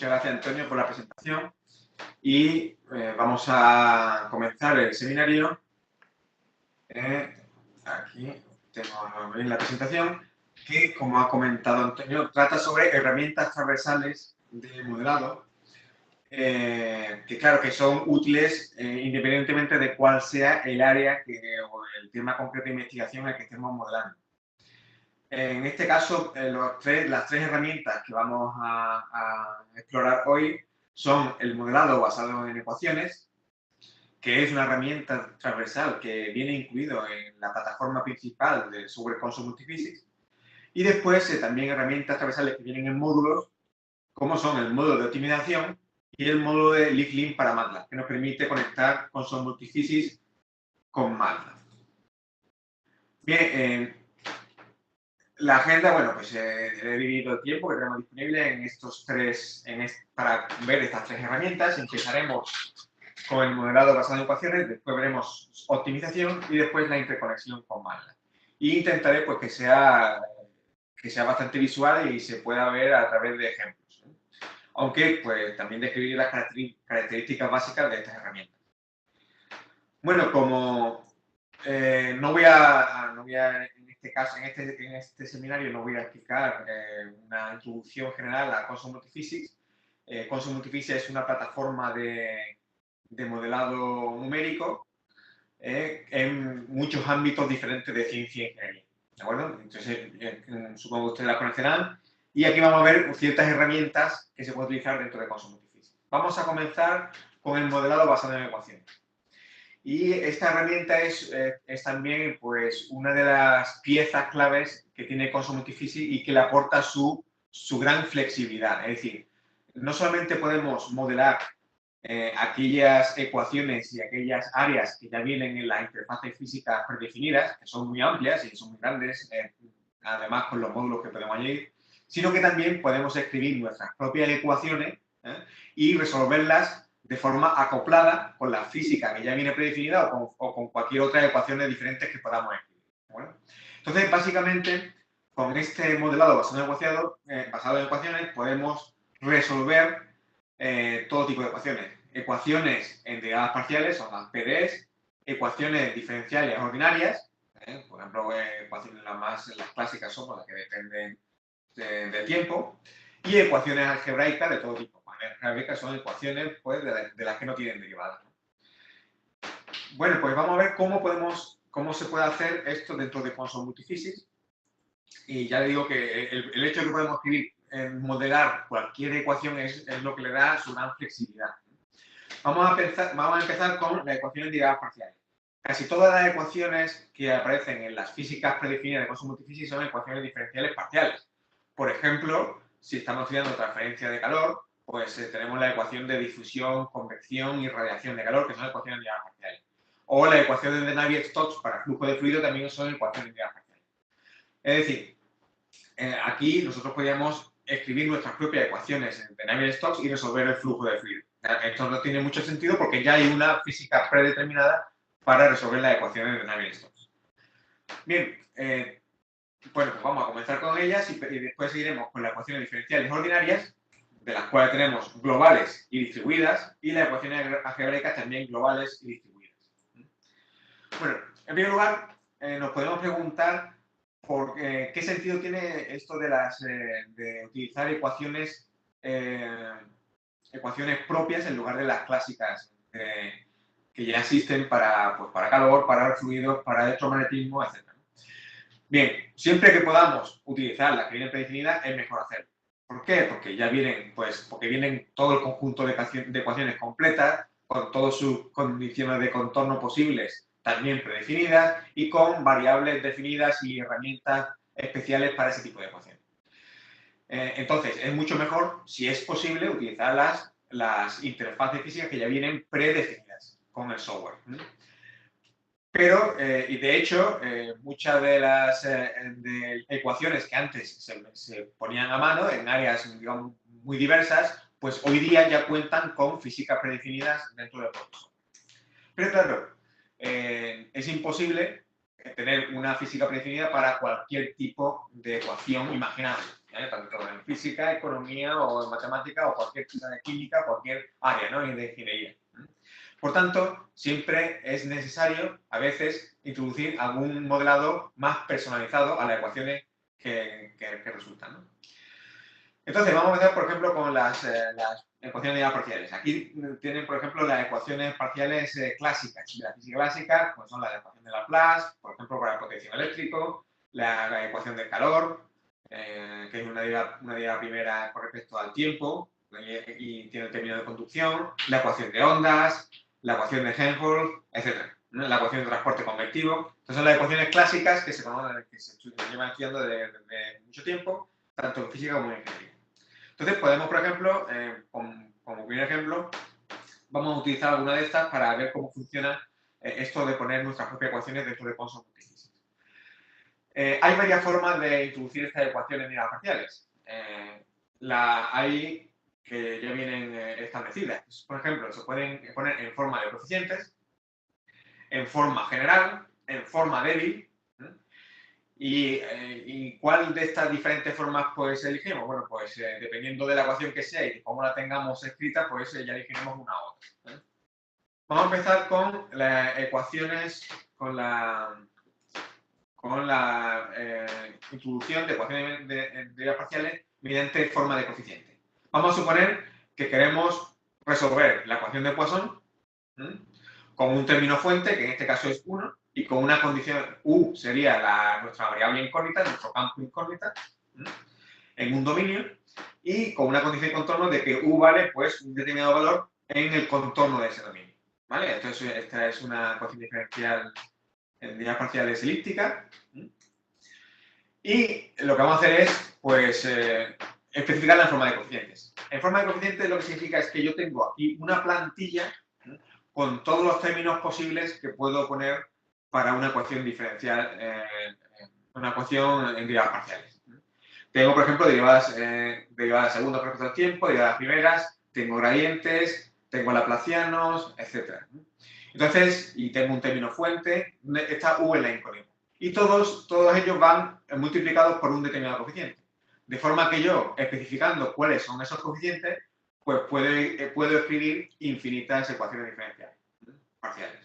muchas gracias, Antonio, por la presentación. Y vamos a comenzar el seminario. Aquí tengo la presentación, que, como ha comentado Antonio, trata sobre herramientas transversales de modelado, que claro que son útiles independientemente de cuál sea el área o el tema concreto de investigación al que estemos modelando. En este caso, las tres herramientas que vamos a explorar hoy son el modelado basado en ecuaciones, que es una herramienta transversal que viene incluido en la plataforma principal del software Console Multiphysics, y después también herramientas transversales que vienen en módulos, como son el módulo de optimización y el módulo de LeafLink para MATLAB, que nos permite conectar Console Multiphysics con MATLAB. Bien, la agenda, bueno, pues he dividido el tiempo que tenemos disponible en estos tres, para ver estas tres herramientas. Empezaremos con el modelado basado en ecuaciones, después veremos optimización y después la interconexión con MATLAB. Y intentaré pues, que sea bastante visual y se pueda ver a través de ejemplos. Aunque pues, también describir las características básicas de estas herramientas. Bueno, como no voy a en este caso, en este seminario no voy a explicar una introducción general a Console Multiphysics. Console Multiphysics es una plataforma de modelado numérico en muchos ámbitos diferentes de ciencia y ingeniería. ¿De acuerdo? Entonces, supongo que ustedes la conocerán. Y aquí vamos a ver ciertas herramientas que se pueden utilizar dentro de Console Multiphysics. Vamos a comenzar con el modelado basado en ecuaciones. Y esta herramienta es también pues, una de las piezas claves que tiene Console Multiphysics y que le aporta su gran flexibilidad. Es decir, no solamente podemos modelar aquellas ecuaciones y aquellas áreas que ya vienen en las interfaces físicas predefinidas, que son muy amplias y son muy grandes, además con los módulos que podemos añadir, sino que también podemos escribir nuestras propias ecuaciones y resolverlas de forma acoplada con la física que ya viene predefinida o con cualquier otra ecuaciones diferentes que podamos escribir. ¿Bueno? Entonces, básicamente, con este modelado basado en ecuaciones podemos resolver todo tipo de ecuaciones. Ecuaciones en derivadas parciales, son las PDEs, ecuaciones diferenciales ordinarias, por ejemplo, ecuaciones las clásicas son las que dependen del tiempo, y ecuaciones algebraicas de todo tipo. Algebraicas son ecuaciones pues, de las que no tienen derivadas. Bueno, pues vamos a ver cómo se puede hacer esto dentro de Console Multiphysics. Y ya le digo que el hecho de que podemos modelar cualquier ecuación es lo que le da su gran flexibilidad. Vamos a empezar con las ecuaciones derivadas parciales. Casi todas las ecuaciones que aparecen en las físicas predefinidas de Console Multiphysics son ecuaciones diferenciales parciales. Por ejemplo, si estamos estudiando transferencia de calor, pues tenemos la ecuación de difusión, convección y radiación de calor, que son ecuaciones derivadas parciales. O la ecuación de Navier-Stokes para flujo de fluido también son ecuaciones derivadas parciales. Es decir, aquí nosotros podríamos escribir nuestras propias ecuaciones de Navier-Stokes y resolver el flujo de fluido. Esto no tiene mucho sentido porque ya hay una física predeterminada para resolver las ecuaciones de Navier-Stokes. Bien, bueno, pues vamos a comenzar con ellas y después seguiremos con las ecuaciones diferenciales ordinarias, de las cuales tenemos globales y distribuidas, y las ecuaciones algebraicas también globales y distribuidas. Bueno, en primer lugar, nos podemos preguntar qué sentido tiene esto de utilizar ecuaciones propias en lugar de las clásicas que ya existen para calor, para fluidos, para electromagnetismo, etc. Bien, siempre que podamos utilizar las que vienen predefinidas es mejor hacerlo. ¿Por qué? Porque ya vienen, porque vienen todo el conjunto de ecuaciones completas, con todas sus condiciones de contorno posibles también predefinidas y con variables definidas y herramientas especiales para ese tipo de ecuaciones. Entonces, es mucho mejor, si es posible, utilizar las interfaces físicas que ya vienen predefinidas con el software. Pero, y de hecho, muchas de las ecuaciones que antes se ponían a mano en áreas, digamos, muy diversas, pues hoy día ya cuentan con físicas predefinidas dentro del propio software. Pero claro, es imposible tener una física predefinida para cualquier tipo de ecuación imaginable. tanto en física, economía o en matemática o cualquier cosa de química, cualquier área, ¿no? De ingeniería. Por tanto, siempre es necesario, a veces, introducir algún modelado más personalizado a las ecuaciones que resultan, ¿no? Entonces, vamos a empezar, por ejemplo, con las ecuaciones de parciales. Aquí tienen, por ejemplo, las ecuaciones parciales clásicas. De la física clásica, pues son la ecuación de Laplace, por ejemplo, para el potencial eléctrico, la ecuación del calor, que es una derivada primera con respecto al tiempo, y tiene el término de conducción, la ecuación de ondas, la ecuación de Helmholtz, etc. La ecuación de transporte convectivo. Estas son las ecuaciones clásicas que se llevan estudiando desde mucho tiempo, tanto en física como en ingeniería. Entonces, podemos, por ejemplo, como primer ejemplo, vamos a utilizar alguna de estas para ver cómo funciona esto de poner nuestras propias ecuaciones dentro de Poisson multifísica. Hay varias formas de introducir estas ecuaciones en las parciales. Hay que ya vienen establecidas. Por ejemplo, se pueden poner en forma de coeficientes, en forma general, en forma débil. ¿Y cuál de estas diferentes formas pues elegimos? Bueno, pues dependiendo de la ecuación que sea y cómo la tengamos escrita, pues ya elegiremos una u otra. Vamos a empezar con las ecuaciones, con la introducción de ecuaciones de parciales mediante forma de coeficiente. Vamos a suponer que queremos resolver la ecuación de Poisson con un término fuente, que en este caso es 1, y con una condición u sería nuestra variable incógnita, nuestro campo incógnita, en un dominio, y con una condición de contorno de que u vale pues un determinado valor en el contorno de ese dominio. ¿Vale? Entonces, esta es una ecuación diferencial en unidades parciales elíptica. Y lo que vamos a hacer es, pues, especificarla en forma de coeficientes. En forma de coeficientes lo que significa es que yo tengo aquí una plantilla con todos los términos posibles que puedo poner para una ecuación diferencial, una ecuación en derivadas parciales. Tengo, por ejemplo, derivadas segundas con respecto al tiempo, derivadas primeras, tengo gradientes, tengo laplacianos, etc. Entonces, y tengo un término fuente, está u en la incógnita. Y todos ellos van multiplicados por un determinado coeficiente. De forma que yo, especificando cuáles son esos coeficientes, pues puedo escribir infinitas ecuaciones diferenciales, parciales.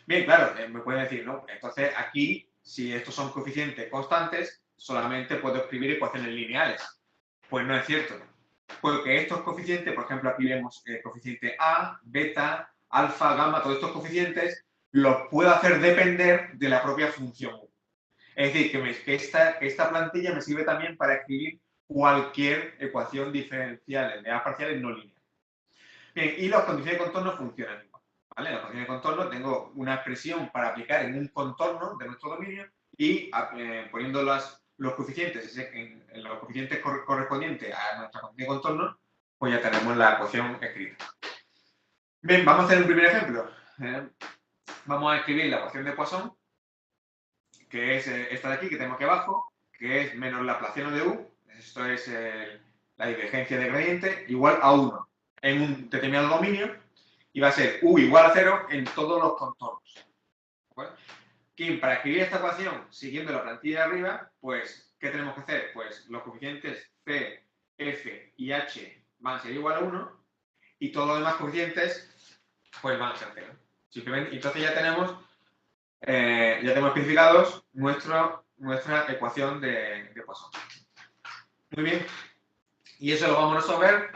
Bien, claro, me pueden decir, no, entonces aquí, si estos son coeficientes constantes, solamente puedo escribir ecuaciones lineales. Pues no es cierto. Porque estos coeficientes, por ejemplo, aquí vemos el coeficiente A, beta, alfa, gamma, todos estos coeficientes los puedo hacer depender de la propia función U. Es decir, que esta plantilla me sirve también para escribir cualquier ecuación diferencial en medidas parciales no lineales. Bien, y las condiciones de contorno funcionan igual. ¿Vale? Las condiciones de contorno tengo una expresión para aplicar en un contorno de nuestro dominio y poniendo los coeficientes, los coeficientes correspondientes a nuestra condición de contorno, pues ya tenemos la ecuación escrita. Bien, vamos a hacer un primer ejemplo. Vamos a escribir la ecuación de Poisson, que es esta de aquí, que tenemos aquí abajo, que es menos laplaciano de u, esto es la divergencia de gradiente, igual a 1 en un determinado dominio, y va a ser u igual a 0 en todos los contornos. ¿Vale? Para escribir esta ecuación siguiendo la plantilla de arriba, pues, ¿qué tenemos que hacer? Pues los coeficientes c, f y h van a ser igual a 1 y todos los demás coeficientes pues van a ser 0. Simplemente, entonces ya tenemos especificados nuestra ecuación de Poisson. Muy bien. Y eso lo vamos a resolver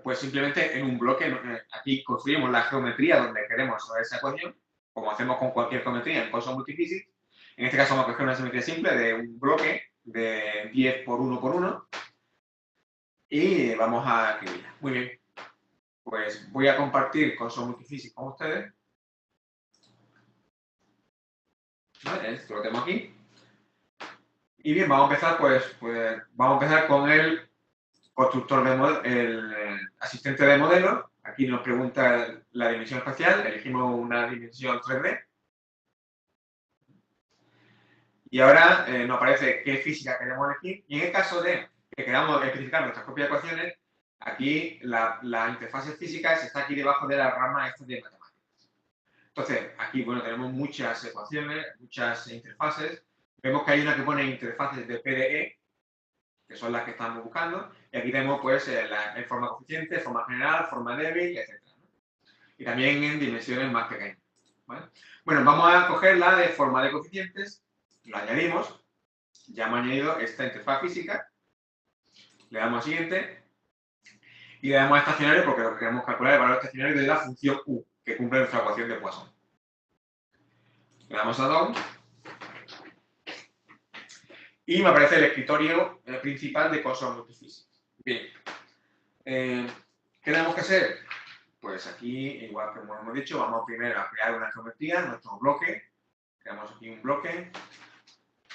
pues simplemente en un bloque. Aquí construimos la geometría donde queremos resolver esa ecuación, como hacemos con cualquier geometría en Poisson Multiphysics. En este caso vamos a coger una geometría simple de un bloque de 10 por 1 por 1 y vamos a escribirla. Muy bien. Pues voy a compartir Poisson Multiphysics con ustedes. ¿Vale? Esto lo tengo aquí. Y bien, vamos a empezar vamos a empezar con el constructor el asistente de modelo. Aquí nos pregunta la dimensión espacial, elegimos una dimensión 3D. Y ahora nos aparece qué física queremos elegir. Y en el caso de que queramos especificar nuestras propias ecuaciones, aquí la interfaces físicas está aquí debajo de la rama esta de matemáticas. Entonces, aquí, bueno, tenemos muchas ecuaciones, muchas interfaces. Vemos que hay una que pone interfaces de PDE, que son las que estamos buscando. Y aquí tenemos pues en forma coeficiente, forma general, forma débil, etc. Y también en dimensiones más pequeñas. ¿Vale? Bueno, vamos a coger la de forma de coeficientes, lo añadimos, ya hemos añadido esta interfaz física, le damos a siguiente y le damos a estacionario porque lo que queremos calcular es el valor estacionario de la función u, que cumple nuestra ecuación de Poisson. Le damos a Done y me aparece el escritorio principal de Poisson Multiphysics. Bien, ¿qué tenemos que hacer? Pues aquí, igual que como hemos dicho, vamos primero a crear una geometría, nuestro bloque. Creamos aquí un bloque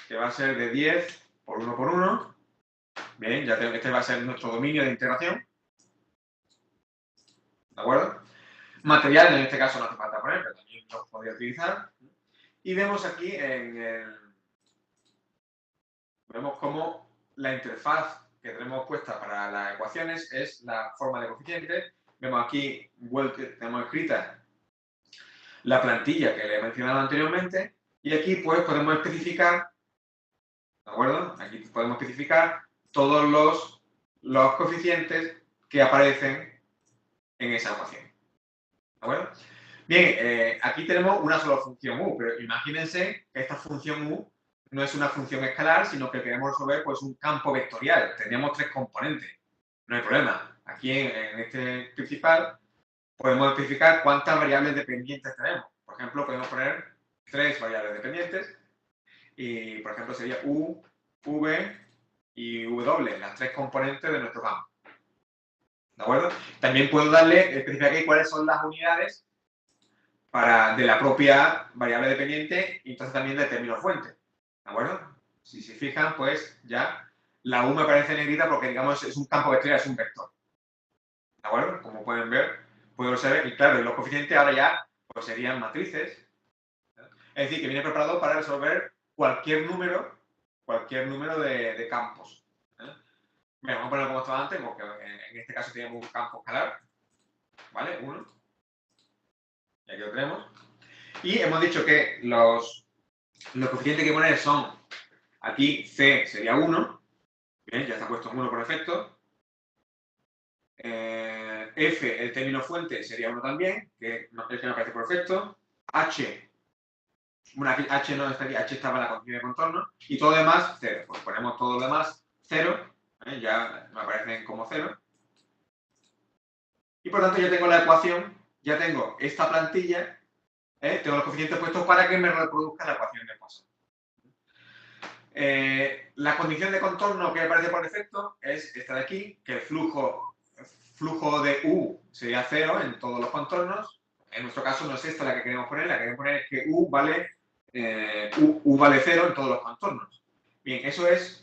que va a ser de 10 por 1 por 1. Bien, ya este va a ser nuestro dominio de integración. ¿De acuerdo? Material, en este caso no hace falta poner, pero también lo podría utilizar. Y vemos aquí vemos cómo la interfaz que tenemos puesta para las ecuaciones es la forma de coeficientes. Vemos aquí, tenemos escrita la plantilla que le he mencionado anteriormente. Y aquí pues podemos especificar, ¿de acuerdo? Aquí podemos especificar todos los coeficientes que aparecen en esa ecuación. ¿De acuerdo? Bien, aquí tenemos una sola función u, pero imagínense que esta función u no es una función escalar, sino que queremos resolver pues, un campo vectorial. Tendríamos 3 componentes. No hay problema. Aquí en este principal podemos especificar cuántas variables dependientes tenemos. Por ejemplo, podemos poner 3 variables dependientes y, por ejemplo, sería u, v y w, las 3 componentes de nuestro campo. ¿De acuerdo? También puedo especificar aquí cuáles son las unidades de la propia variable dependiente y entonces también del término fuente. ¿De acuerdo? Si se fijan, pues ya la U me aparece negrita porque, digamos, es un campo vectorial, es un vector. ¿De acuerdo? Como pueden ver, puedo saber, y claro, los coeficientes ahora ya pues, serían matrices. Es decir, que viene preparado para resolver cualquier número de campos. Bien, vamos a ponerlo como estaba antes, porque en este caso tenemos un campo escalar. ¿Vale? 1. Y aquí lo tenemos. Y hemos dicho que los coeficientes que poner son, aquí C sería 1, bien, ya está puesto en 1 por defecto. F, el término fuente, sería 1 también, que es el que me aparece por defecto. H, bueno, aquí H no está aquí, H estaba en la condición de contorno. Y todo lo demás, 0. Pues ponemos todo lo demás 0, ya me aparecen como 0. Y por tanto ya tengo la ecuación, ya tengo esta plantilla, tengo los coeficientes puestos para que me reproduzca la ecuación de Poisson. La condición de contorno que aparece por defecto es esta de aquí, que el flujo de U sería 0 en todos los contornos. En nuestro caso no es esta la que queremos poner, la que queremos poner es que U vale 0 en todos los contornos. Bien, eso es,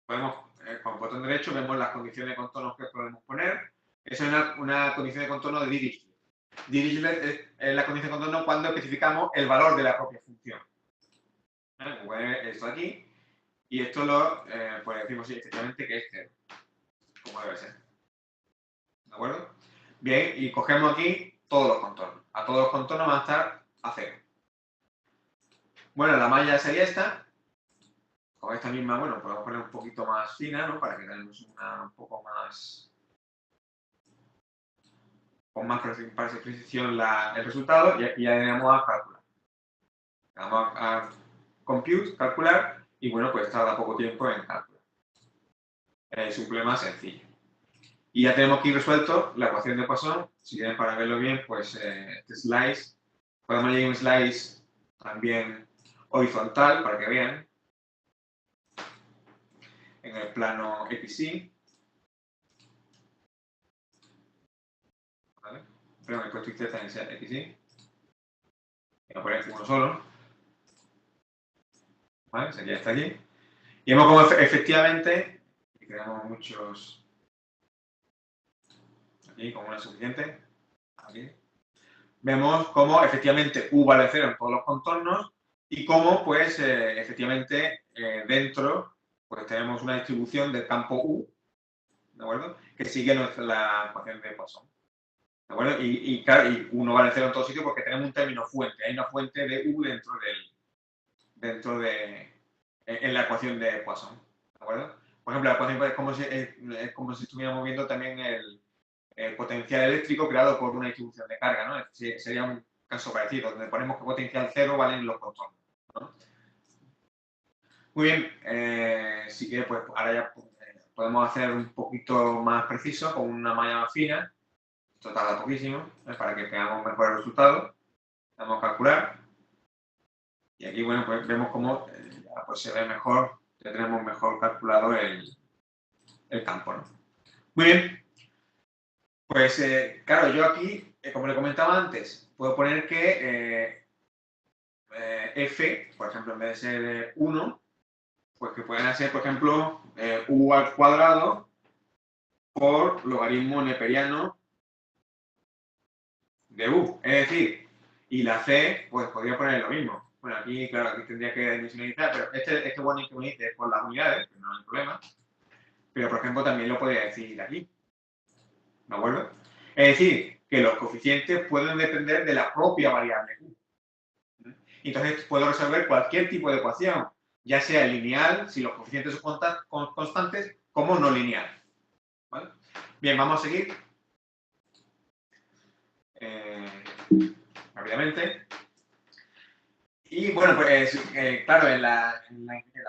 con botón derecho vemos las condiciones de contornos que podemos poner. Esa es una condición de contorno de Dirichlet. Dirichlet es la condición de contorno cuando especificamos el valor de la propia función. Como esto aquí. Y esto pues decimos efectivamente que es 0, como debe ser. ¿De acuerdo? Bien, y cogemos aquí todos los contornos. A todos los contornos van a estar a 0. Bueno, la malla sería esta. Con esta misma, bueno, podemos poner un poquito más fina, ¿no? Para que tengamos un poco más... con más precisión el resultado. Y aquí ya le damos a calcular. Le damos a compute, calcular. Y bueno, pues tarda poco tiempo en calcular. Es un problema sencillo. Y ya tenemos aquí resuelto la ecuación de Poisson. Si quieren para verlo bien, pues este slice, podemos añadir un slice también horizontal para que vean en el plano XY. ¿Vale? Pero he puesto Y en ese XY. Y lo ponemos uno solo. ¿Vale? Sería este allí. Y vemos como efectivamente, y creamos muchos aquí, como una suficiente. Aquí. Vemos cómo efectivamente U vale 0 en todos los contornos y cómo, pues, efectivamente, dentro, pues tenemos una distribución del campo U, ¿de acuerdo? Que sigue la ecuación de Poisson, ¿de acuerdo? Y claro, y U no vale 0 en todos sitios porque tenemos un término fuente. Hay una fuente de U en la ecuación de Poisson, ¿de acuerdo? Por ejemplo, la ecuación es como si estuviéramos viendo también el potencial eléctrico creado por una distribución de carga, ¿no? Sería un caso parecido, donde ponemos que potencial cero valen los contornos, ¿no? Muy bien, si quieres, pues ahora ya podemos hacer un poquito más preciso con una malla más fina. Esto tarda poquísimo, para que veamos mejor el resultado. Vamos a calcular. Y aquí, bueno, pues vemos cómo ya, pues se ve mejor, ya tenemos mejor calculado el campo, ¿no? Muy bien. Pues, claro, yo aquí, como le comentaba antes, puedo poner que f, por ejemplo, en vez de ser 1, pues que pueden ser, por ejemplo, u al cuadrado por logaritmo neperiano de u. Es decir, y la c, pues podría poner lo mismo. Bueno, aquí, claro, aquí tendría que dimensionalizar, pero este warning que me dice es por las unidades, que no hay problema. Pero, por ejemplo, también lo podría decir aquí. ¿De acuerdo? Es decir, que los coeficientes pueden depender de la propia variable q. Entonces, puedo resolver cualquier tipo de ecuación, ya sea lineal, si los coeficientes son constantes, como no lineal. ¿Vale? Bien, vamos a seguir. Rápidamente. Y bueno, pues claro, en la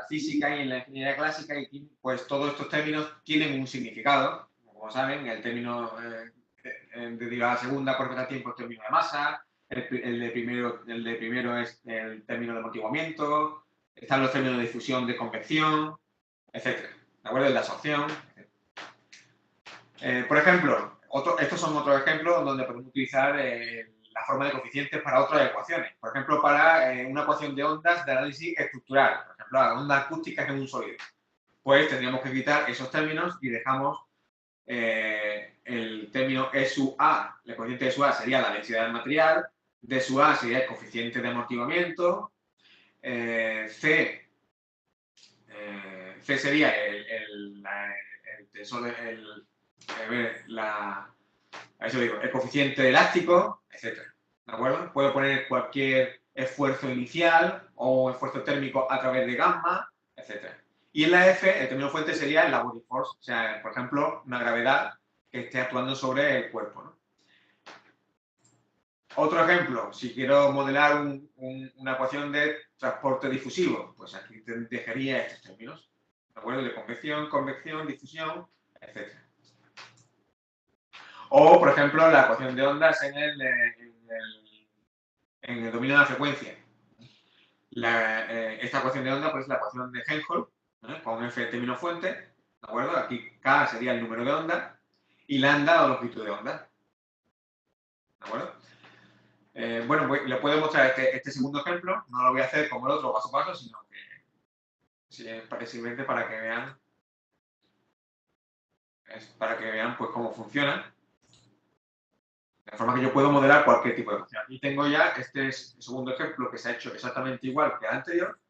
física y en la ingeniería clásica, pues todos estos términos tienen un significado. Como saben, el término de derivada segunda corresponde al tiempo, el término de masa, el de primero es el término de amortiguamiento, están los términos de difusión, de convección, etc. ¿De acuerdo? El de absorción. Por ejemplo, estos son otros ejemplos donde podemos utilizar la forma de coeficientes para otras ecuaciones. Por ejemplo, para una ecuación de ondas de análisis estructural. Por ejemplo, la onda acústica en un sólido. Pues tendríamos que quitar esos términos y dejamos el término E sub A. El coeficiente E sub A sería la densidad del material. D sub A sería el coeficiente de amortiguamiento. C sería el coeficiente elástico, etc. ¿De acuerdo? Puedo poner cualquier esfuerzo inicial o esfuerzo térmico a través de gamma, etc. Y en la F, el término fuente sería la body force, o sea, por ejemplo, una gravedad que esté actuando sobre el cuerpo, ¿no? Otro ejemplo, si quiero modelar una ecuación de transporte difusivo, pues aquí dejaría estos términos, ¿de acuerdo? De convección, convección, difusión, etc. O, por ejemplo, la ecuación de ondas en el dominio de la frecuencia. Esta ecuación de onda pues, es la ecuación de Helmholtz, con F término fuente, ¿de acuerdo? Aquí K sería el número de onda y lambda la longitud de onda. ¿De acuerdo? Bueno, pues le puedo mostrar este segundo ejemplo, no lo voy a hacer como el otro paso a paso, sino que simplemente para que vean, pues cómo funciona. De forma que yo puedo modelar cualquier tipo de ecuación. Aquí tengo ya este segundo ejemplo que se ha hecho exactamente igual que el anterior,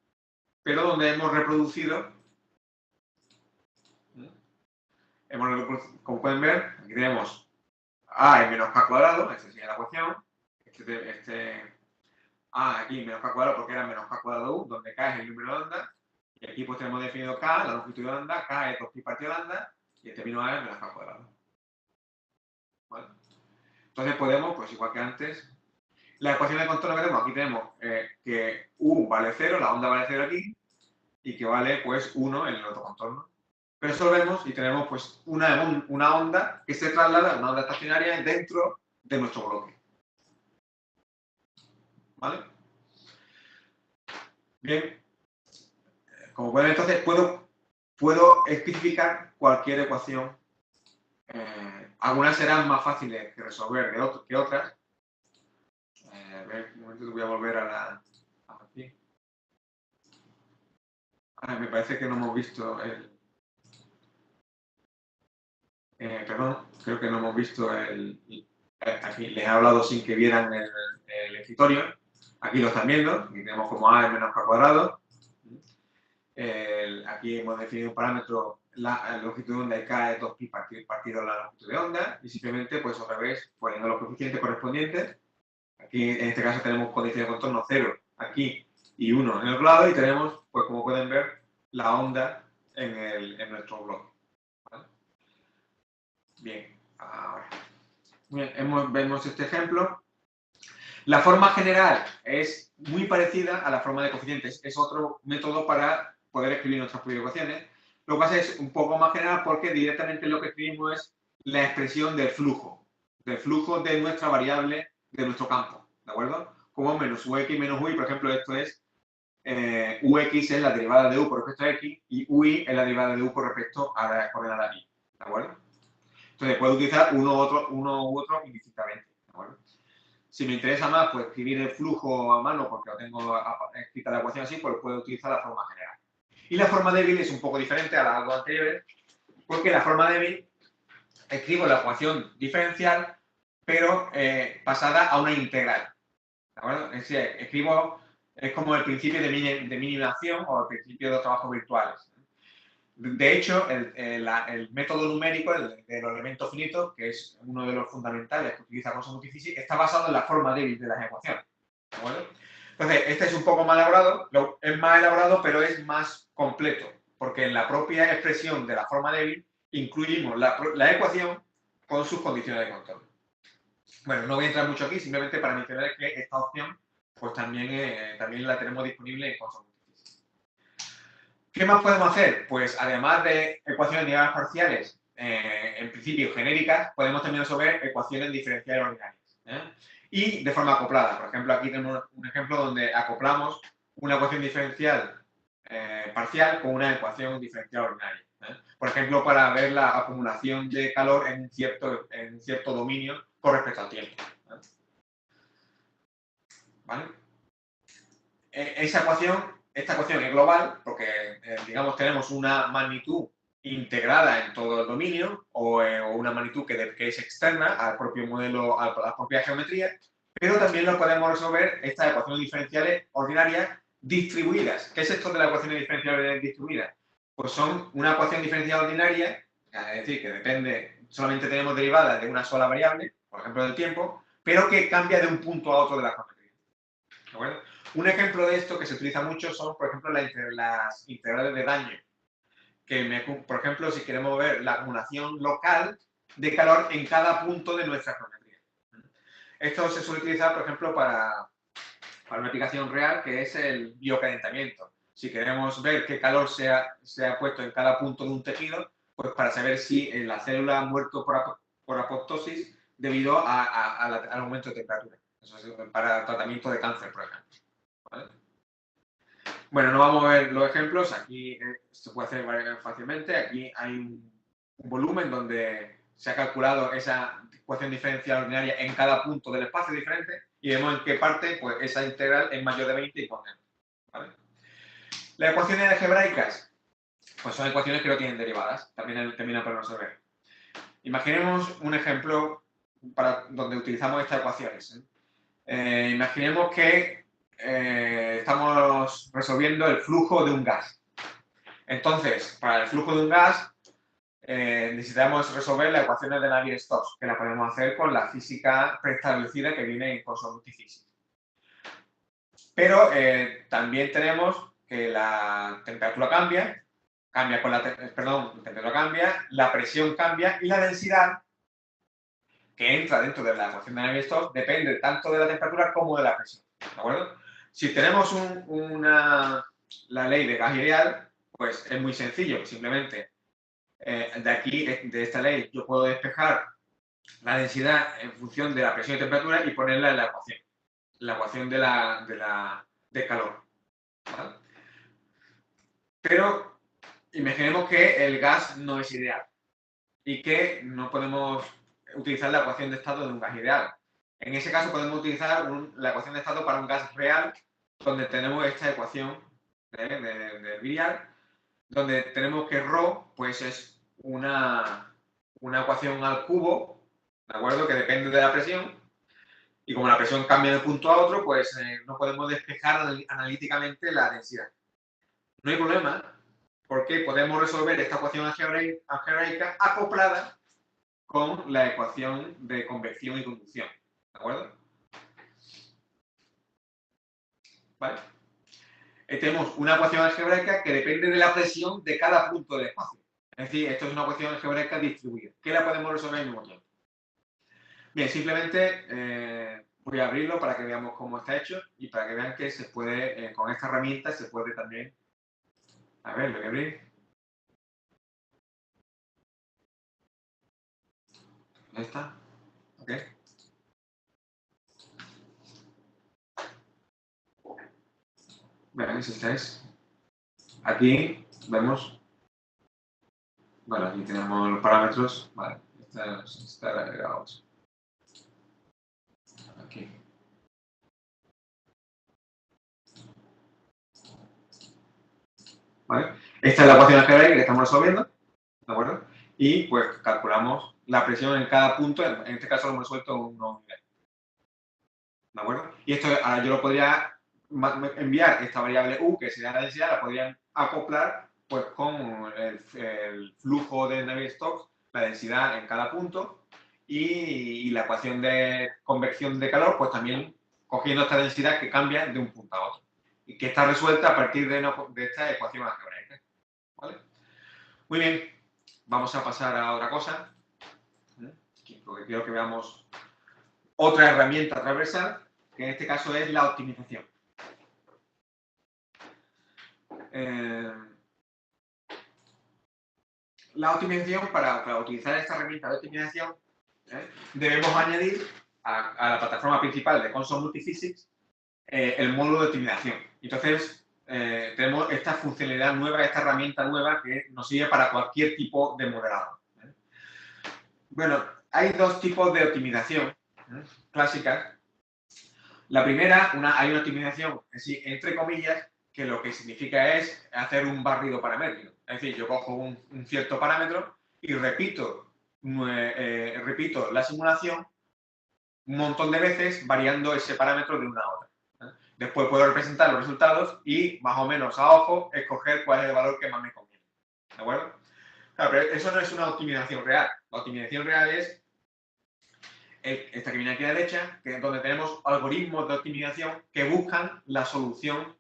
pero donde hemos reproducido, como pueden ver, aquí tenemos A en menos K cuadrado, esta sería la ecuación, A aquí menos K cuadrado porque era menos K cuadrado U, donde K es el número de onda, y aquí pues tenemos definido K, la longitud de onda, K es 2pi partido lambda, y el término A es menos K cuadrado. ¿Vale? Entonces podemos, pues igual que antes, la ecuación de contorno que tenemos, aquí tenemos que U vale 0, la onda vale 0 aquí, y que vale pues 1 en el otro contorno. Resolvemos y tenemos pues una onda que se traslada, una onda estacionaria dentro de nuestro bloque. ¿Vale? Bien. Como pueden ver, entonces puedo especificar cualquier ecuación. Algunas serán más fáciles de resolver que otras. A ver, un momento, voy a volver aquí. Me parece que no hemos visto perdón, creo que no hemos visto aquí les he hablado sin que vieran el escritorio. Aquí lo están viendo. Aquí tenemos como A es menos K cuadrado. Aquí hemos definido un parámetro, la longitud de onda y K es 2pi partido la longitud de onda. Y simplemente, pues otra vez, poniendo los coeficientes correspondientes. Aquí, en este caso, tenemos condición de contorno 0 aquí y 1 en el otro lado. Y tenemos, pues como pueden ver, la onda en nuestro blog. ¿Vale? Bien, ahora. Bien, vemos este ejemplo. La forma general es muy parecida a la forma de coeficientes. Es otro método para poder escribir nuestras propias ecuaciones. Lo que pasa es un poco más general porque directamente lo que escribimos es la expresión del flujo de nuestra variable, de nuestro campo, ¿de acuerdo? Como menos ux menos y, por ejemplo, esto es ux es la derivada de u con respecto a x y ui es la derivada de u con respecto a la coordenada y, ¿de acuerdo? Entonces puedo utilizar uno u otro indistintamente, ¿de acuerdo? Si me interesa más, pues escribir el flujo a mano porque lo tengo escrita la ecuación así, pues puedo utilizar la forma general. Y la forma débil es un poco diferente a las dos anteriores, porque la forma débil escribo la ecuación diferencial, pero pasada a una integral. ¿De acuerdo? Es decir, escribo, es como el principio de minimización o el principio de los trabajos virtuales. De hecho, el método numérico, de los elementos finitos, que es uno de los fundamentales que utiliza Conson Multiphysics, está basado en la forma débil de las ecuaciones. ¿De acuerdo? Entonces, este es un poco más elaborado, es más elaborado, pero es más completo, porque en la propia expresión de la forma débil incluimos la ecuación con sus condiciones de control. Bueno, no voy a entrar mucho aquí, simplemente para mencionar que esta opción pues también la tenemos disponible en Conson Multiphysics. ¿Qué más podemos hacer? Pues además de ecuaciones lineales parciales, en principio genéricas, podemos también resolver ecuaciones diferenciales ordinarias. Y de forma acoplada. Por ejemplo, aquí tenemos un ejemplo donde acoplamos una ecuación diferencial parcial con una ecuación diferencial ordinaria. Por ejemplo, para ver la acumulación de calor en un cierto dominio con respecto al tiempo. ¿Vale? Esta ecuación es global porque, digamos, tenemos una magnitud integrada en todo el dominio o una magnitud que es externa al propio modelo, a la propia geometría, pero también lo podemos resolver estas ecuaciones diferenciales ordinarias distribuidas. ¿Qué es esto de las ecuaciones diferenciales distribuidas? Pues son una ecuación diferencial ordinaria, es decir, que depende, solamente tenemos derivadas de una sola variable, por ejemplo del tiempo, pero que cambia de un punto a otro de la geometría. ¿De acuerdo? Un ejemplo de esto que se utiliza mucho son, por ejemplo, las integrales de daño. Por ejemplo, si queremos ver la acumulación local de calor en cada punto de nuestra geometría. Esto se suele utilizar, por ejemplo, para una aplicación real que es el biocalentamiento. Si queremos ver qué calor se ha puesto en cada punto de un tejido, pues para saber si la célula ha muerto por apoptosis debido al aumento de temperatura. Eso es para tratamiento de cáncer, por ejemplo. ¿Vale? Bueno, no vamos a ver los ejemplos, aquí se puede hacer fácilmente, aquí hay un volumen donde se ha calculado esa ecuación diferencial ordinaria en cada punto del espacio diferente y vemos en qué parte pues, esa integral es mayor de 20 y con menos. ¿Vale? Las ecuaciones algebraicas pues son ecuaciones que no tienen derivadas, también terminan por resolver. Imaginemos un ejemplo donde utilizamos estas ecuaciones. Imaginemos que estamos resolviendo el flujo de un gas. Entonces, para el flujo de un gas necesitamos resolver las ecuaciones de Navier-Stokes, que la podemos hacer con la física preestablecida que viene en Conson Multiphysics. Pero también tenemos que la temperatura cambia con la temperatura cambia, la presión cambia y la densidad que entra dentro de la ecuación de Navier-Stokes depende tanto de la temperatura como de la presión. ¿De acuerdo? Si tenemos la ley de gas ideal, pues es muy sencillo. Simplemente de aquí, de esta ley, yo puedo despejar la densidad en función de la presión y temperatura y ponerla en la ecuación de calor. ¿Vale? Pero imaginemos que el gas no es ideal y que no podemos utilizar la ecuación de estado de un gas ideal. En ese caso podemos utilizar la ecuación de estado para un gas real, donde tenemos esta ecuación de Virial, donde tenemos que ρ pues es una ecuación al cubo, ¿de acuerdo? Que depende de la presión. Y como la presión cambia de un punto a otro, pues no podemos despejar analíticamente la densidad. No hay problema, porque podemos resolver esta ecuación algebraica acoplada con la ecuación de convección y conducción. ¿De acuerdo? ¿Vale? tenemos una ecuación algebraica que depende de la presión de cada punto del espacio. Es decir, esto es una ecuación algebraica distribuida. ¿Qué la podemos resolver al mismo tiempo? Bien, simplemente voy a abrirlo para que veamos cómo está hecho y para que vean que se puede, con esta herramienta se puede también... A ver, lo voy a abrir. Ahí está. Ok. Vean, si estáis. Aquí vemos, bueno, aquí tenemos los parámetros, vale, está agregado. Aquí. ¿Vale? Esta es la ecuación algebraica que estamos resolviendo, ¿de acuerdo? Y pues calculamos la presión en cada punto, en este caso lo hemos resuelto en un nivel, ¿de acuerdo? Y esto ahora yo lo podría enviar esta variable u, que sería la densidad, la podrían acoplar pues con el flujo de Navier-Stokes, la densidad en cada punto y la ecuación de convección de calor, pues también cogiendo esta densidad que cambia de un punto a otro y que está resuelta a partir de esta ecuación algebraica, ¿vale? Muy bien, vamos a pasar a otra cosa, porque quiero que veamos otra herramienta transversal, que en este caso es la optimización. La optimización, para utilizar esta herramienta de optimización, debemos añadir a la plataforma principal de Console Multiphysics el módulo de optimización. Entonces, tenemos esta funcionalidad nueva, esta herramienta nueva que nos sirve para cualquier tipo de modelado. Bueno, hay dos tipos de optimización clásicas. La primera, hay una optimización, entre comillas, que lo que significa es hacer un barrido paramétrico. Es decir, yo cojo un cierto parámetro y repito la simulación un montón de veces variando ese parámetro de una a otra. Después puedo representar los resultados y, más o menos a ojo, escoger cuál es el valor que más me conviene. ¿De acuerdo? Claro, pero eso no es una optimización real. La optimización real es esta que viene aquí a la derecha, que es donde tenemos algoritmos de optimización que buscan la solución,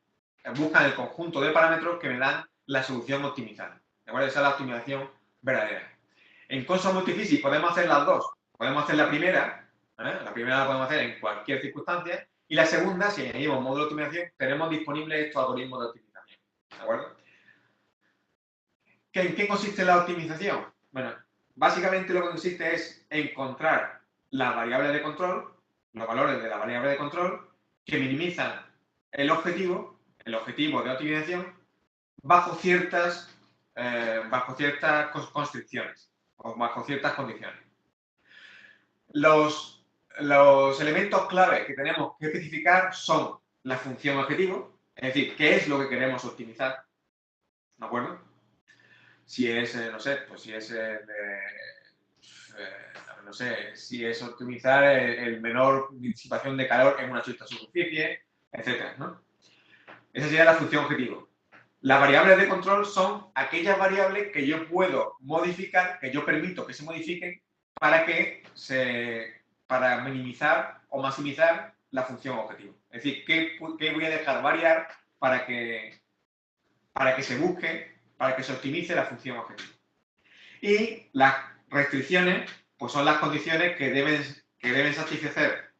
buscan el conjunto de parámetros que me dan la solución optimizada. ¿De acuerdo? Esa es la optimización verdadera. En Console Multiphysics podemos hacer las dos. Podemos hacer la primera la podemos hacer en cualquier circunstancia, y la segunda, si añadimos módulo de optimización, tenemos disponibles estos algoritmos de optimización. ¿De acuerdo? ¿En qué consiste la optimización? Bueno, básicamente lo que consiste es encontrar las variables de control, los valores de la variable de control, que minimizan el objetivo de optimización, bajo ciertas constricciones o bajo ciertas condiciones. Los elementos clave que tenemos que especificar son la función objetivo, es decir, qué es lo que queremos optimizar, ¿de acuerdo? Si es, no sé, pues si es, no sé, si es optimizar el menor disipación de calor en una cierta superficie, etcétera, ¿no? Esa sería la función objetivo. Las variables de control son aquellas variables que yo puedo modificar, que yo permito que se modifiquen para minimizar o maximizar la función objetivo. Es decir, ¿qué voy a dejar variar para que se busque, para que se optimice la función objetivo? Y las restricciones, pues son las condiciones que deben satisfacer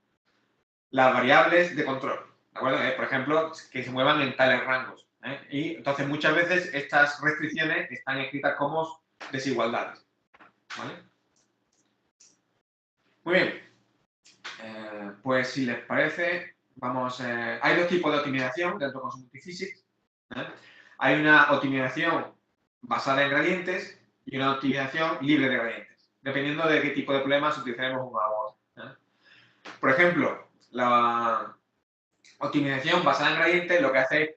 las variables de control. ¿De acuerdo? Por ejemplo, que se muevan en tales rangos. Y entonces muchas veces estas restricciones están escritas como desigualdades. ¿Vale? Muy bien. Pues si les parece, vamos. Hay dos tipos de optimización dentro de Console Multiphysics. Hay una optimización basada en gradientes y una optimización libre de gradientes, dependiendo de qué tipo de problemas utilicemos una u otra. Por ejemplo, la optimización basada en gradientes lo que hace es,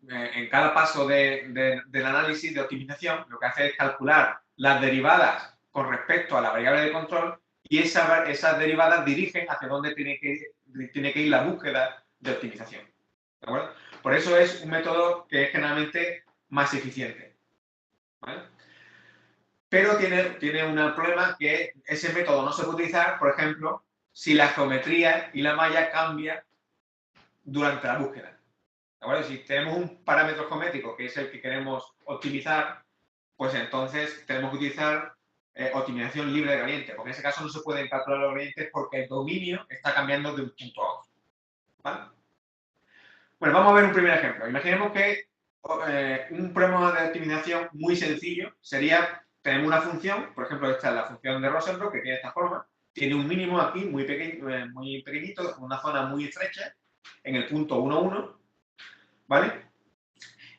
en cada paso del análisis de optimización, lo que hace es calcular las derivadas con respecto a la variable de control y esas derivadas dirigen hacia dónde tiene que ir la búsqueda de optimización. ¿De acuerdo? Por eso es un método que es generalmente más eficiente. ¿Vale? Pero tiene un problema, que ese método no se puede utilizar, por ejemplo, si la geometría y la malla cambian durante la búsqueda. ¿De acuerdo? Si tenemos un parámetro geométrico que es el que queremos optimizar, pues entonces tenemos que utilizar optimización libre de gradiente, porque en ese caso no se pueden calcular los gradientes porque el dominio está cambiando de un punto a otro. ¿Vale? Bueno, vamos a ver un primer ejemplo. Imaginemos que un problema de optimización muy sencillo sería, tenemos una función, por ejemplo, esta es la función de Rosenbrock, que tiene esta forma, tiene un mínimo aquí muy, muy pequeñito, una zona muy estrecha, en el punto 1, 1, ¿vale?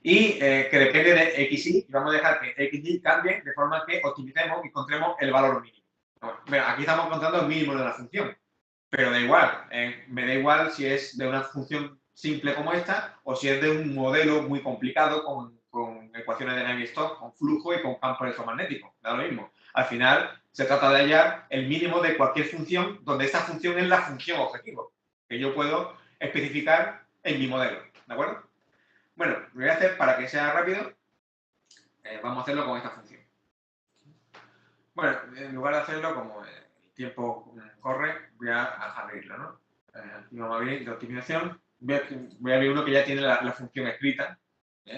Y que depende de xy, y vamos a dejar que xy cambie de forma que optimicemos y encontremos el valor mínimo. Bueno, aquí estamos encontrando el mínimo de la función, pero da igual, me da igual si es de una función simple como esta o si es de un modelo muy complicado con ecuaciones de Navier-Stokes, con flujo y con campo electromagnético, da lo mismo. Al final se trata de hallar el mínimo de cualquier función donde esta función es la función objetivo, que yo puedo especificar en mi modelo, ¿de acuerdo? Bueno, lo voy a hacer para que sea rápido, vamos a hacerlo con esta función. Bueno, en lugar de hacerlo como el tiempo corre, voy a abrirlo, ¿no? Aquí vamos a abrir de optimización. Voy a abrir uno que ya tiene la función escrita,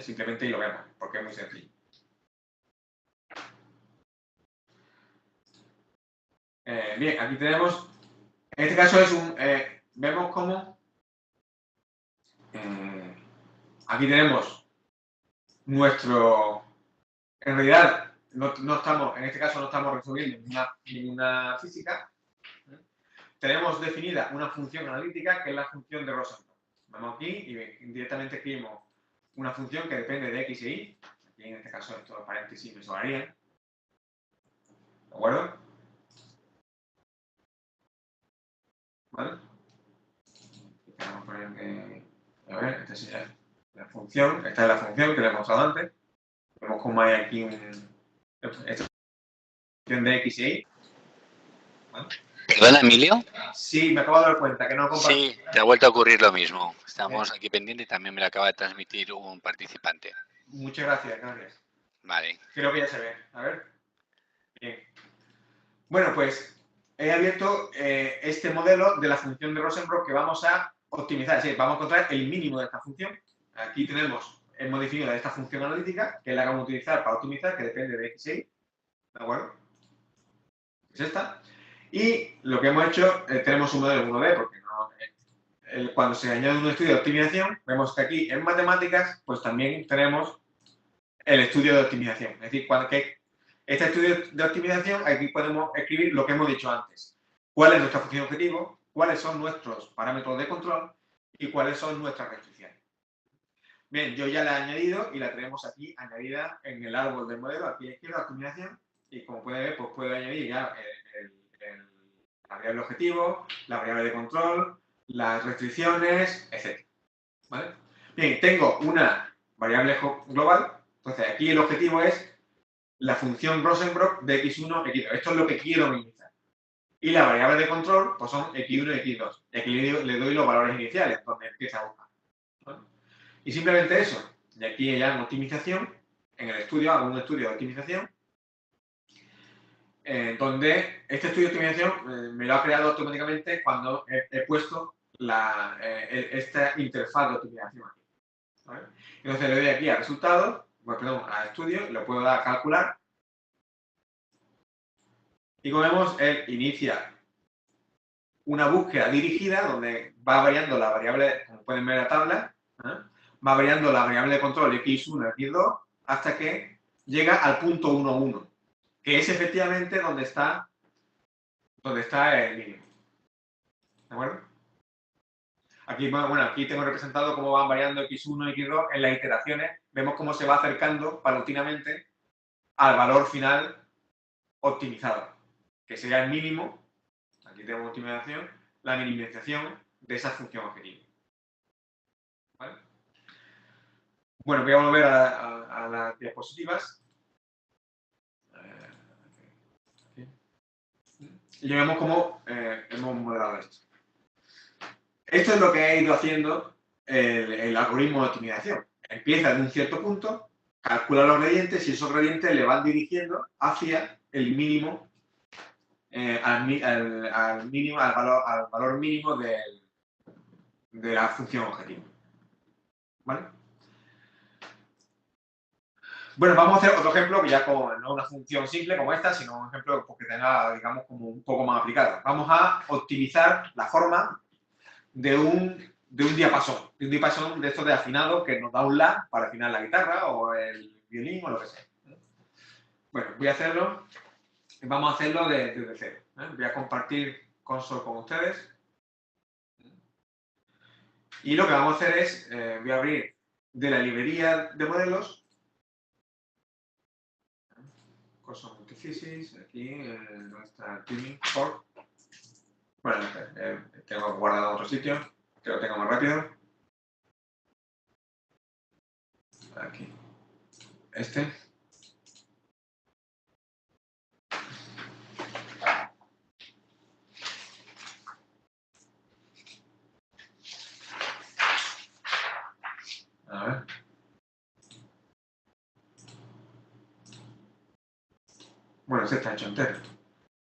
simplemente y lo vemos, porque es muy sencillo. Bien, aquí tenemos, en este caso es un, vemos cómo, aquí tenemos nuestro, en realidad no estamos, en este caso no estamos resolviendo ninguna física. Tenemos definida una función analítica que es la función de Rosenthal. Vamos aquí y directamente escribimos una función que depende de x e y. Aquí en este caso estos paréntesis me sobrarían. ¿De acuerdo? ¿Vale? Vamos a poner que, a ver, esta es la función, esta es la función que le hemos dado antes. Vemos cómo hay aquí esta función de x e y. ¿Vale? ¿Perdona, Emilio? Sí, me acabo de dar cuenta que no comparto. Sí, te ha vuelto a ocurrir lo mismo. Estamos aquí pendientes y también me lo acaba de transmitir un participante. Muchas gracias, gracias. Vale. Creo que ya se ve. A ver. Bien. Bueno, pues he abierto este modelo de la función de Rosenbrock que vamos a optimizar. Es decir, vamos a encontrar el mínimo de esta función. Aquí tenemos, hemos definido esta función analítica, que es la que vamos a utilizar para optimizar, que depende de x y, ¿de acuerdo? Es esta. Y lo que hemos hecho, tenemos un modelo 1D, porque no, cuando se añade un estudio de optimización, vemos que aquí en matemáticas, pues también tenemos el estudio de optimización. Es decir, este estudio de optimización, aquí podemos escribir lo que hemos dicho antes. ¿Cuál es nuestra función objetivo? ¿Cuáles son nuestros parámetros de control? ¿Y cuáles son nuestras restricciones? Bien, yo ya la he añadido y la tenemos aquí añadida en el árbol del modelo, aquí a la izquierda, optimización. Y como puede ver, pues puedo añadir ya la variable objetivo, la variable de control, las restricciones, etc. ¿Vale? Bien, tengo una variable global. Entonces, aquí el objetivo es la función Rosenbrock de x1, x2. Esto es lo que quiero minimizar. Y la variable de control, pues son x1 y x2. Y aquí le doy los valores iniciales, donde empieza a buscar. ¿Vale? Y simplemente eso. Y aquí ya en optimización, en el estudio, hago un estudio de optimización, donde este estudio de optimización me lo ha creado automáticamente cuando he puesto esta interfaz de optimización aquí. ¿Vale? Entonces le doy aquí a resultados, bueno, perdón, a estudio, lo puedo dar a calcular. Y como vemos, él inicia una búsqueda dirigida donde va variando la variable, como pueden ver en la tabla, va variando la variable de control x1, x2, hasta que llega al punto 1, 1, que es efectivamente donde está el mínimo. ¿De acuerdo? Aquí, bueno, aquí tengo representado cómo van variando x1 y x2 en las iteraciones. Vemos cómo se va acercando paulatinamente al valor final optimizado, que sería el mínimo. Aquí tenemos optimización, la minimización de esa función objetivo. ¿Vale? Bueno, voy a volver a las diapositivas. Y vemos cómo hemos modelado esto. Esto es lo que ha ido haciendo el algoritmo de optimización. Empieza en un cierto punto, calcula los gradientes y esos gradientes le van dirigiendo hacia el mínimo, al valor mínimo de la función objetivo. ¿vale? Bueno, vamos a hacer otro ejemplo que ya con no una función simple como esta, sino un ejemplo que tenga, digamos, como un poco más aplicado. Vamos a optimizar la forma de un diapasón, de estos de afinado que nos da un La para afinar la guitarra o el violín o lo que sea. Bueno, voy a hacerlo, vamos a hacerlo desde cero. Voy a compartir console con ustedes. Y lo que vamos a hacer es, voy a abrir de la librería de modelos, Console Multiphysics, aquí, ¿dónde está Tuning Fork? Bueno, tengo guardado en otro sitio, que lo tenga más rápido. Aquí. Este. A ver. Bueno, este está hecho entero. Lo que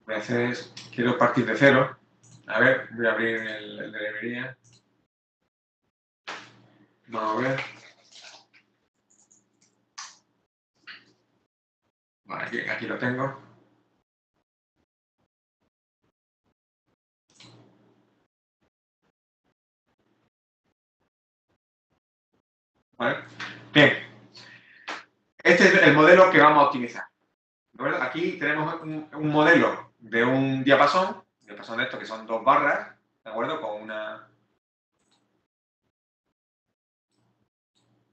voy a hacer es, quiero partir de cero. A ver, voy a abrir el de librería. Vamos a ver. Vale, aquí lo tengo. ¿Vale? Bien. Este es el modelo que vamos a optimizar. ¿De acuerdo? Aquí tenemos un modelo de un diapasón de estos que son 2 barras, ¿de acuerdo? Con una...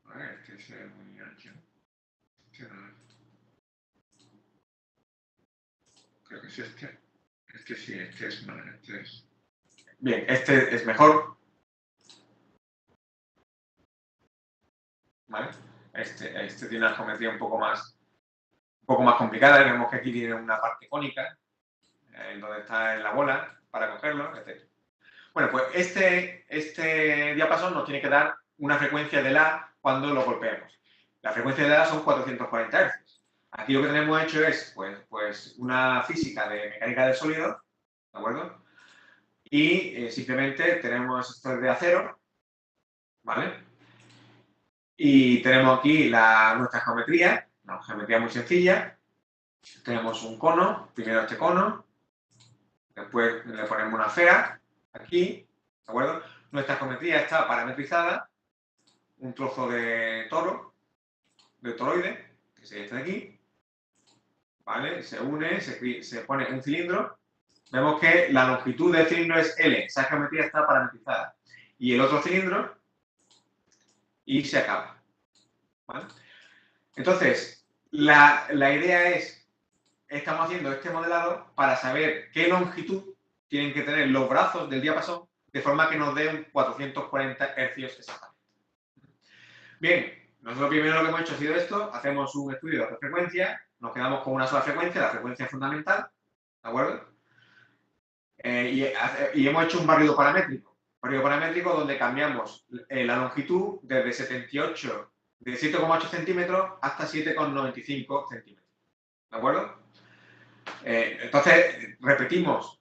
A ver, este es muy ancho. Este no es. Creo que es este. Este sí, este es más. Este es... Bien, este es mejor. ¿Vale? Este tiene una geometría un poco más complicada. Vemos que aquí tiene una parte cónica, donde está en la bola, para cogerlo, etc. Bueno, pues este diapasón nos tiene que dar una frecuencia de La cuando lo golpeemos. La frecuencia de La son 440 Hz. Aquí lo que tenemos hecho es pues una física de mecánica del sólido, ¿de acuerdo? Y simplemente tenemos esto de acero, ¿vale? Y tenemos aquí nuestra geometría, una geometría muy sencilla. Tenemos un cono, primero este cono, después le ponemos una esfera, aquí, ¿de acuerdo? Nuestra geometría está parametrizada, un trozo de toroide, que sería este de aquí, ¿vale? Se une, se pone un cilindro. Vemos que la longitud del cilindro es L, esa geometría está parametrizada. Y el otro cilindro, y se acaba, ¿vale? Entonces, la idea es, estamos haciendo este modelado para saber qué longitud tienen que tener los brazos del diapasón de forma que nos dé un 440 Hz exactamente. Bien, nosotros primero lo que hemos hecho ha sido esto, hacemos un estudio de frecuencia, nos quedamos con una sola frecuencia, la frecuencia fundamental, ¿de acuerdo? Y hemos hecho un barrido paramétrico. Barrido paramétrico donde cambiamos la longitud desde 78, de 7,8 centímetros hasta 7,95 centímetros. ¿De acuerdo? Entonces,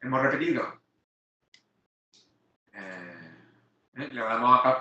hemos repetido. Le damos a calcular.